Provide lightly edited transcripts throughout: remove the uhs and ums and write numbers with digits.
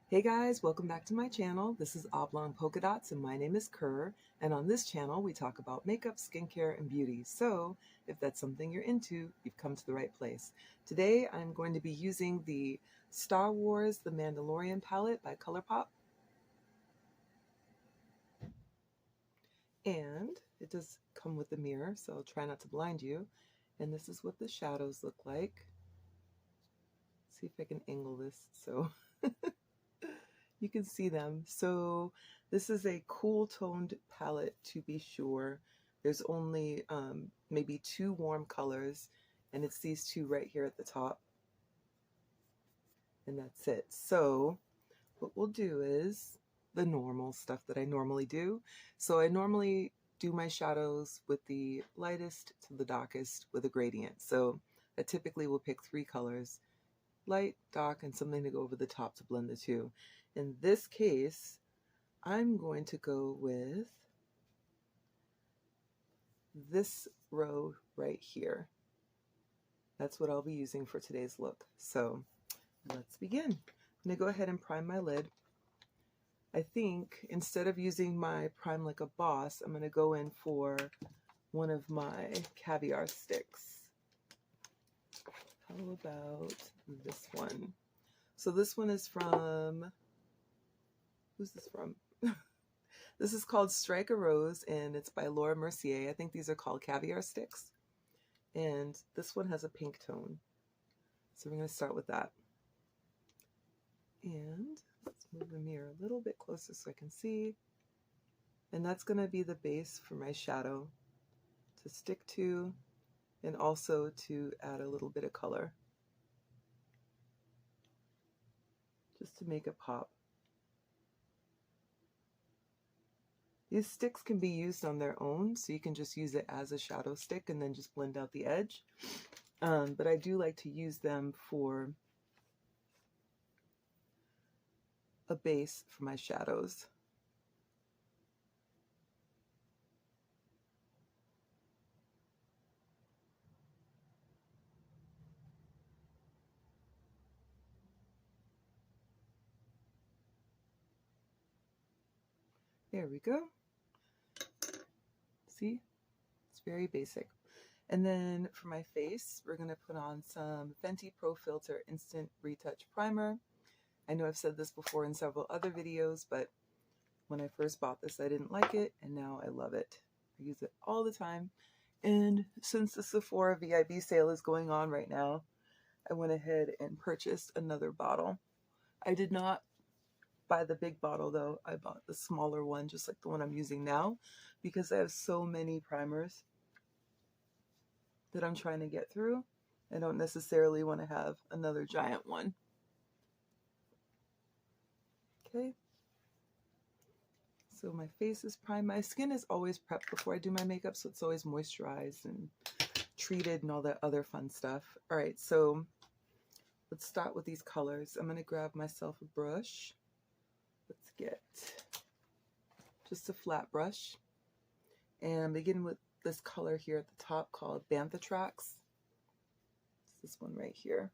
Hey guys, welcome back to my channel. This is Oblong Polka Dots and my name is Kerr, and on this channel we talk about makeup, skincare, and beauty. So if that's something you're into, you've come to the right place. Today I'm going to be using the Star Wars The Mandalorian palette by ColourPop. And it does come with a mirror, so I'll try not to blind you. And this is what the shadows look like. See if I can angle this so you can see them. So this is a cool toned palette, to be sure. There's only maybe two warm colors, and it's these two right here at the top, and that's it. So what we'll do is the normal stuff that I normally do. So I normally do my shadows with the lightest to the darkest with a gradient. So I typically will pick three colors: light, dark, and something to go over the top to blend the two. In this case, I'm going to go with this row right here. That's what I'll be using for today's look. So let's begin. I'm going to go ahead and prime my lid. I think instead of using my Prime Like a Boss, I'm going to go in for one of my caviar sticks. How about this one? So this one is from, who's this from? This is called Strike a Rose, and it's by Laura Mercier. I think these are called caviar sticks. And this one has a pink tone. So we're going to start with that. And let's move the mirror a little bit closer so I can see. And that's going to be the base for my shadow to stick to, and also to add a little bit of color, just to make it pop. These sticks can be used on their own, so you can just use it as a shadow stick and then just blend out the edge. But I do like to use them for a base for my shadows. There we go. See? It's very basic. And then for my face, we're going to put on some Fenty Pro Filter Instant Retouch Primer. I know I've said this before in several other videos, but when I first bought this, I didn't like it, and now I love it. I use it all the time. And since the Sephora VIB sale is going on right now, I went ahead and purchased another bottle. I did not buy the big bottle though. I bought the smaller one, just like the one I'm using now, because I have so many primers that I'm trying to get through. I don't necessarily want to have another giant one. Okay. So my face is primed. My skin is always prepped before I do my makeup, so it's always moisturized and treated and all that other fun stuff. All right, so let's start with these colors. I'm going to grab myself a brush. Let's get just a flat brush and begin with this color here at the top called Banthatrax. It's this one right here.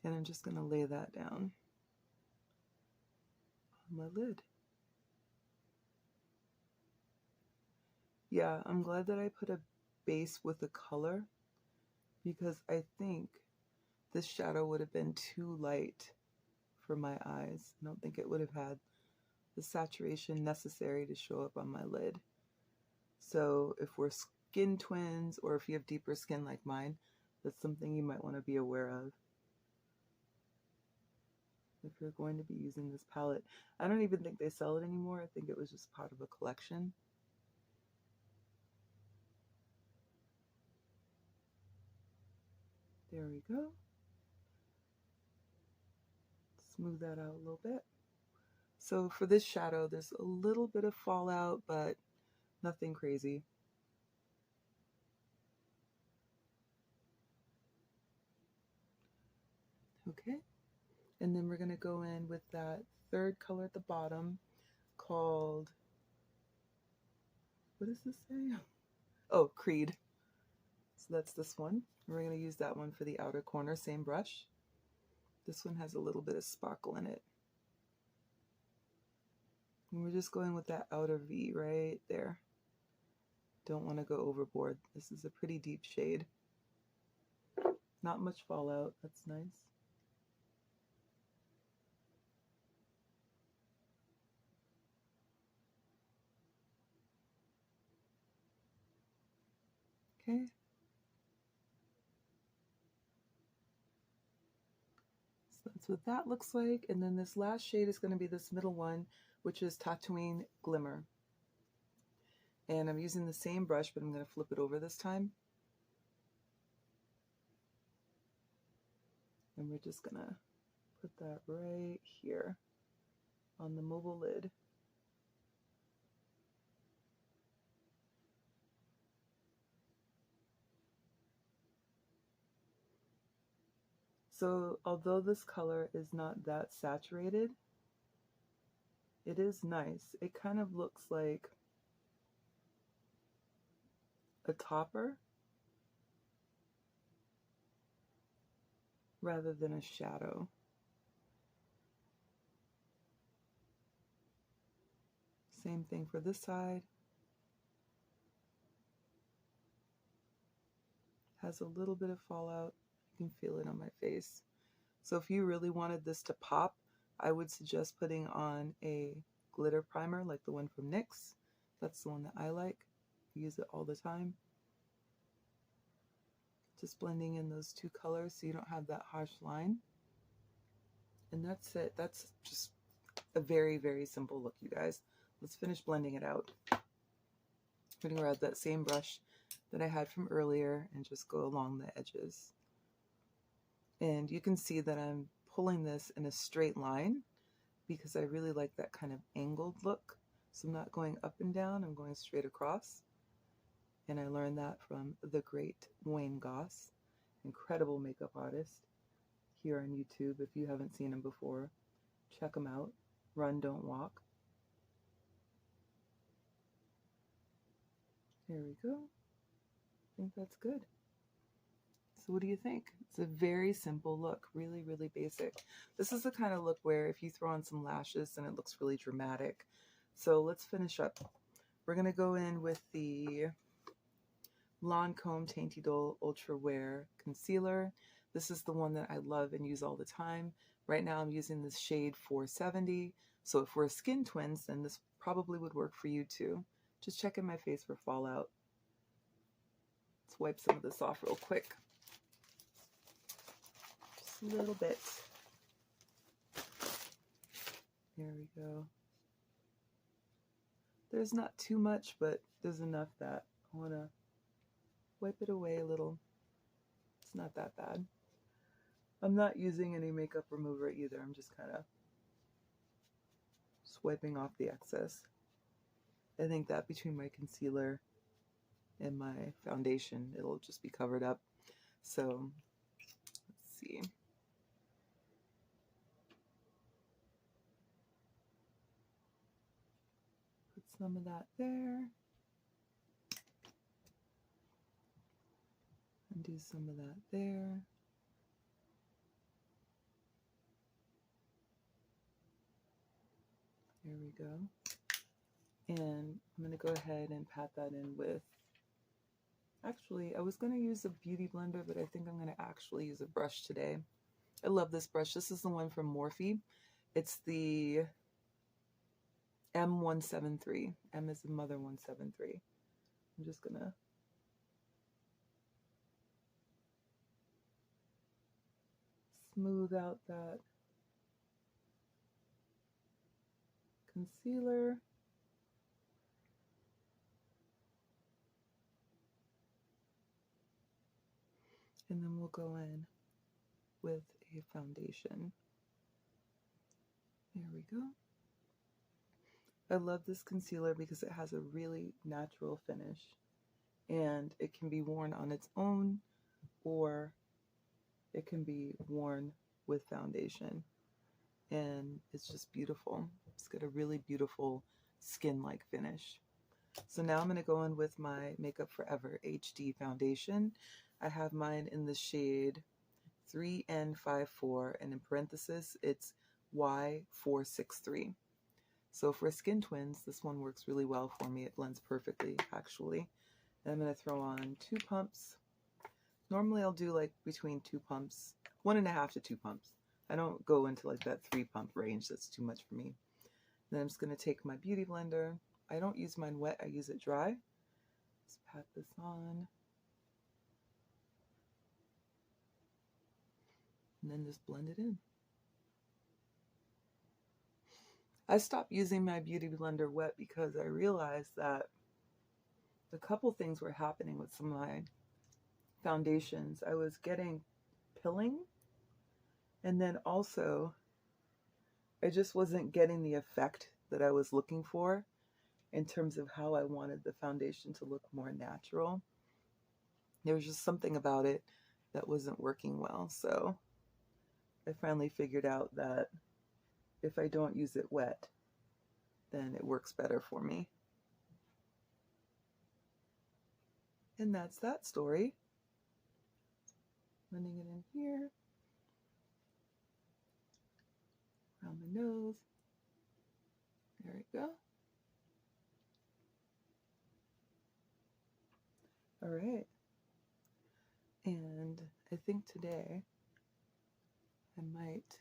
And I'm just going to lay that down on my lid. Yeah, I'm glad that I put a base with a color, because I think this shadow would have been too light for my eyes. I don't think it would have had the saturation necessary to show up on my lid. So if we're skin twins, or if you have deeper skin like mine, that's something you might want to be aware of if you're going to be using this palette. I don't even think they sell it anymore. I think it was just part of a collection. There we go. Smooth that out a little bit. So for this shadow, there's a little bit of fallout, but nothing crazy. Okay, and then we're going to go in with that third color at the bottom called, what does this say? Oh, Creed. So that's this one. We're going to use that one for the outer corner, same brush. This one has a little bit of sparkle in it. And we're just going with that outer V right there. Don't want to go overboard. This is a pretty deep shade. Not much fallout, that's nice. Okay. So that's what that looks like. And then this last shade is going to be this middle one, which is Tatooine Glimmer. And I'm using the same brush, but I'm going to flip it over this time. And we're just going to put that right here on the mobile lid. So although this color is not that saturated, it is nice. It kind of looks like a topper rather than a shadow. Same thing for this side. Has a little bit of fallout. You can feel it on my face. So if you really wanted this to pop, I would suggest putting on a glitter primer like the one from NYX. That's the one that I like. I use it all the time. Just blending in those two colors so you don't have that harsh line. And that's it. That's just a very, very simple look, you guys. Let's finish blending it out. I'm going to grab that same brush that I had from earlier and just go along the edges. And you can see that I'm pulling this in a straight line because I really like that kind of angled look. So I'm not going up and down, I'm going straight across. And I learned that from the great Wayne Goss, incredible makeup artist here on YouTube. If you haven't seen him before, check him out. Run, don't walk. There we go. I think that's good. So what do you think? It's a very simple look, really, really basic. This is the kind of look where if you throw on some lashes, then it looks really dramatic. So let's finish up. We're going to go in with the Lancome Tainty Doll Ultra Wear Concealer. This is the one that I love and use all the time. Right now I'm using this shade 470. So if we're skin twins, then this probably would work for you too. Just checking my face for fallout. Let's wipe some of this off real quick. Just a little bit. There we go. There's not too much, but there's enough that I want to wipe it away a little. It's not that bad. I'm not using any makeup remover either. I'm just kind of swiping off the excess. I think that between my concealer and my foundation, it'll just be covered up. So let's see. Put some of that there. And do some of that there. There we go. And I'm going to go ahead and pat that in with, actually, I was going to use a beauty blender, but I think I'm going to actually use a brush today. I love this brush. This is the one from Morphe. It's the M173. M is in mother 173. I'm just going to smooth out that concealer. And then we'll go in with a foundation. There we go. I love this concealer because it has a really natural finish and it can be worn on its own or it can be worn with foundation. And it's just beautiful. It's got a really beautiful skin-like finish. So now I'm going to go in with my Makeup Forever HD foundation. I have mine in the shade 3N54, and in parenthesis it's Y463. So for skin twins, this one works really well for me. It blends perfectly, actually. And I'm going to throw on 2 pumps. Normally I'll do like between 2 pumps, 1.5 to 2 pumps. I don't go into like that 3 pump range. That's too much for me. Then I'm just going to take my beauty blender. I don't use mine wet, I use it dry. Just pat this on. And then just blend it in. I stopped using my beauty blender wet because I realized that a couple things were happening with some of my foundations. I was getting pilling, and then also I just wasn't getting the effect that I was looking for in terms of how I wanted the foundation to look more natural. There was just something about it that wasn't working well, so I finally figured out that if I don't use it wet, then it works better for me. And that's that story. Blending it in here, around the nose. There we go. All right. And I think today I might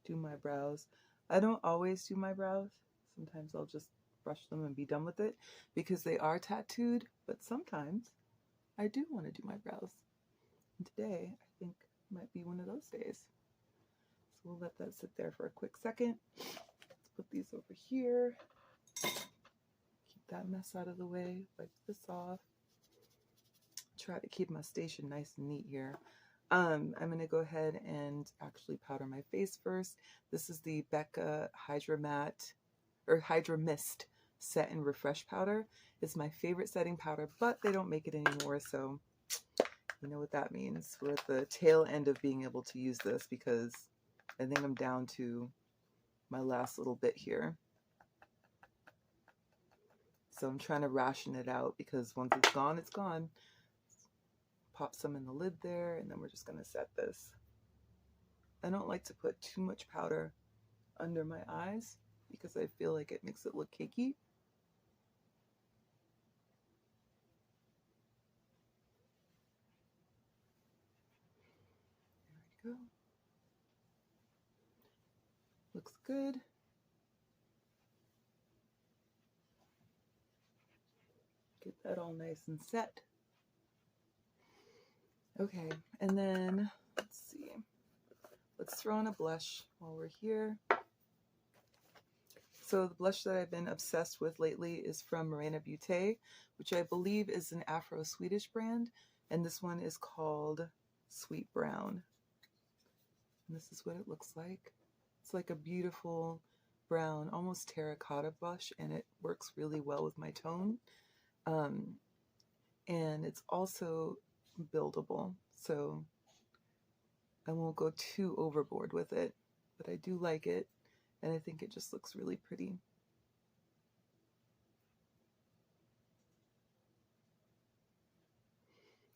do my brows. I don't always do my brows. Sometimes I'll just brush them and be done with it because they are tattooed, but sometimes I do want to do my brows. And today I think might be one of those days. So we'll let that sit there for a quick second. Let's put these over here. Keep that mess out of the way. Wipe this off. Try to keep my station nice and neat here. I'm going to go ahead and actually powder my face first. This is the Becca Hydra Matte or Hydra Mist Set and Refresh Powder. It's my favorite setting powder, but they don't make it anymore, so you know what that means. We're at the tail end of being able to use this because I think I'm down to my last little bit here. So I'm trying to ration it out because once it's gone, it's gone. Pop some in the lid there, and then we're just going to set this. I don't like to put too much powder under my eyes because I feel like it makes it look cakey. There we go. Looks good. Get that all nice and set. Okay, and then let's see. Let's throw on a blush while we're here. So the blush that I've been obsessed with lately is from Morena Beauté, which I believe is an Afro-Swedish brand, and this one is called Sweet Brown. And this is what it looks like. It's like a beautiful brown, almost terracotta blush, and it works really well with my tone. And it's also buildable, so I won't go too overboard with it, but I do like it, and I think it just looks really pretty.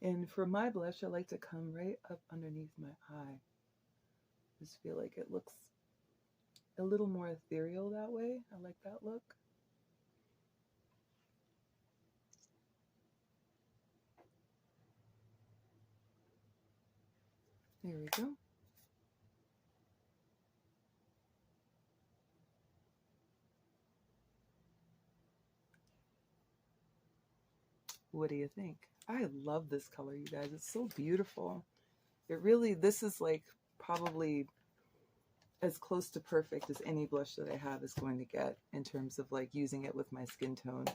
And for my blush, I like to come right up underneath my eye. I just feel like it looks a little more ethereal that way. I like that look. There we go. What do you think? I love this color, you guys. It's so beautiful. It really, this is like probably as close to perfect as any blush that I have is going to get in terms of like using it with my skin tone.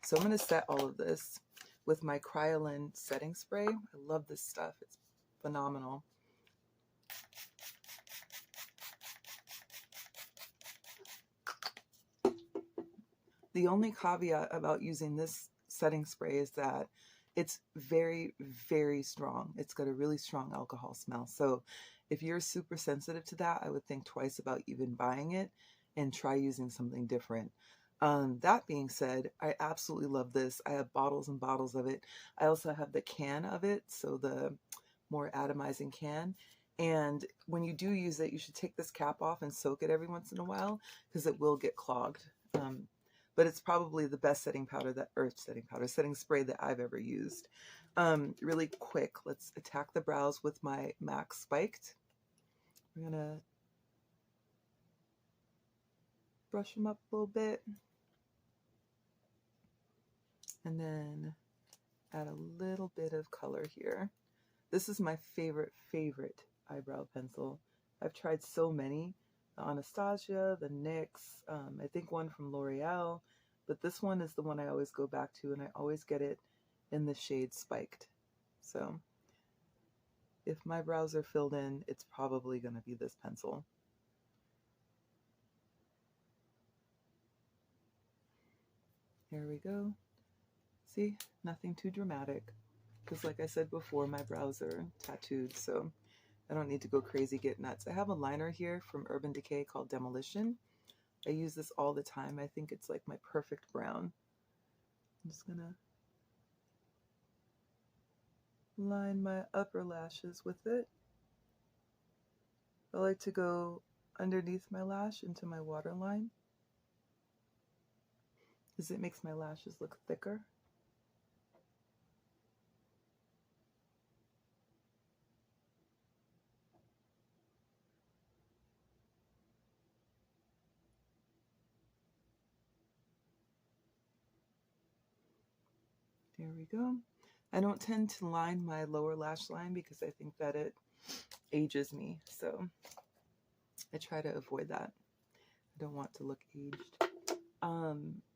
So I'm going to set all of this with my Kryolan setting spray. I love this stuff. It's phenomenal. The only caveat about using this setting spray is that it's very, very strong. It's got a really strong alcohol smell. So if you're super sensitive to that, I would think twice about even buying it and try using something different. That being said, I absolutely love this. I have bottles and bottles of it. I also have the can of it, so the more atomizing can. And when you do use it, you should take this cap off and soak it every once in a while because it will get clogged. But it's probably the best setting powder setting spray that I've ever used. Really quick, let's attack the brows with my MAC Spiked. We're gonna brush them up a little bit and then add a little bit of color here. This is my favorite eyebrow pencil. I've tried so many, the Anastasia, the NYX, I think one from L'Oreal, but this one is the one I always go back to, and I always get it in the shade Spiked. So if my brows are filled in, it's probably going to be this pencil. Here we go. See, nothing too dramatic, because like I said before, my brows are tattooed, so I don't need to go crazy, get nuts. I have a liner here from Urban Decay called Demolition. I use this all the time. I think it's like my perfect brown. I'm just gonna line my upper lashes with it. I like to go underneath my lash into my waterline, because it makes my lashes look thicker. There we go. I don't tend to line my lower lash line because I think that it ages me, so I try to avoid that. I don't want to look aged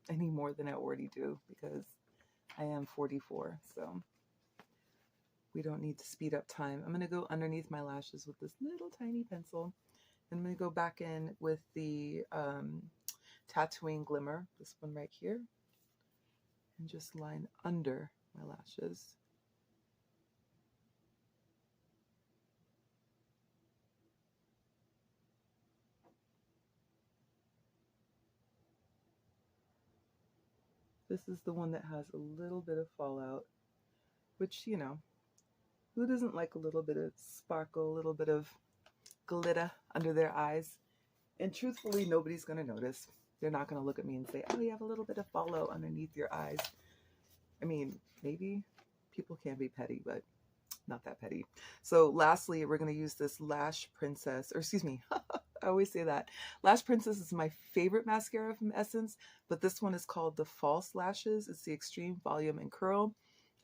any more than I already do, because I am 44, so we don't need to speed up time. I'm going to go underneath my lashes with this little tiny pencil. I'm going to go back in with the Tattooing Glimmer, this one right here, and just line under my lashes. This is the one that has a little bit of fallout, which, you know, who doesn't like a little bit of sparkle, a little bit of glitter under their eyes? And truthfully, nobody's going to notice. They're not going to look at me and say, oh, you have a little bit of fallout underneath your eyes. I mean, maybe people can be petty, but not that petty. So lastly, we're going to use this Lash Princess, or excuse me, I always say that. Lash Princess is my favorite mascara from Essence, but this one is called the False Lashes. It's the Extreme Volume and Curl.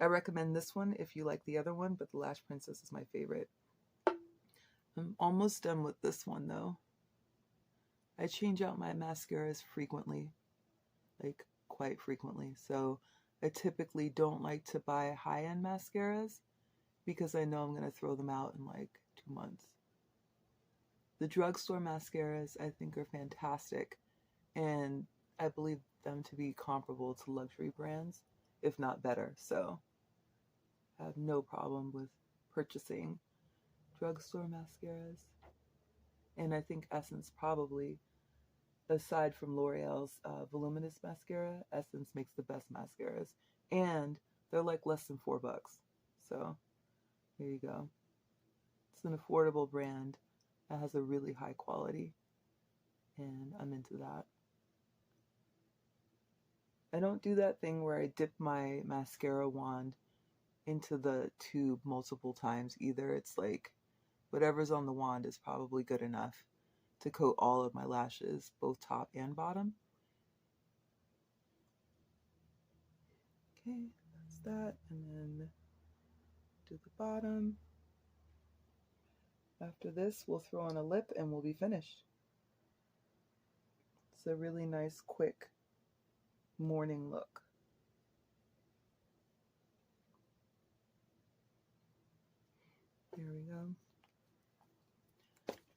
I recommend this one if you like the other one, but the Lash Princess is my favorite. I'm almost done with this one though. I change out my mascaras frequently, like quite frequently. So I typically don't like to buy high-end mascaras because I know I'm going to throw them out in like 2 months. The drugstore mascaras I think are fantastic, and I believe them to be comparable to luxury brands, if not better. So I have no problem with purchasing drugstore mascaras. And I think Essence probably, aside from L'Oreal's voluminous mascara, Essence makes the best mascaras. And they're like less than $4. So there you go. It's an affordable brand that has a really high quality, and I'm into that. I don't do that thing where I dip my mascara wand into the tube multiple times either. It's like whatever's on the wand is probably good enough to coat all of my lashes, both top and bottom. Okay, that's that. And then do the bottom. After this, we'll throw on a lip and we'll be finished. It's a really nice, quick morning look. There we go.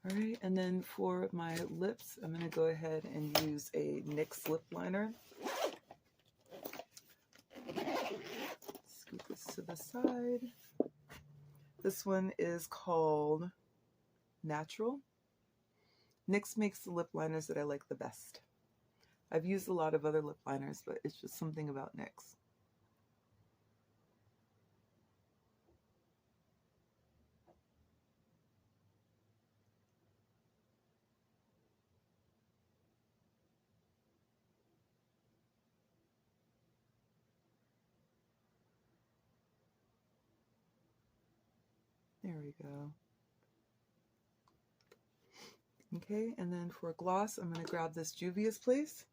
All right, and then for my lips, I'm going to go ahead and use a NYX lip liner. Scoot this to the side. This one is called Natural. NYX makes the lip liners that I like the best. I've used a lot of other lip liners, but it's just something about NYX. There we go. Okay, and then for gloss, I'm going to grab this Juvia's Place.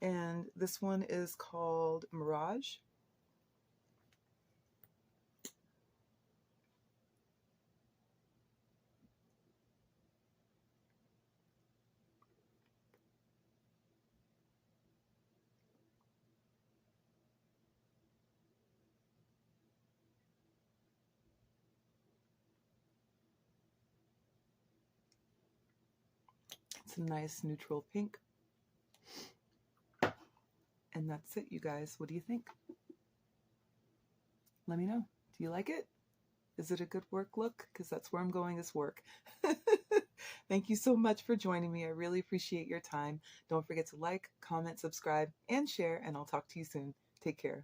And this one is called Mirage. It's a nice neutral pink. And that's it, you guys. What do you think? Let me know. Do you like it? Is it a good work look? Because that's where I'm going, is work. Thank you so much for joining me. I really appreciate your time. Don't forget to like, comment, subscribe, and share, and I'll talk to you soon. Take care.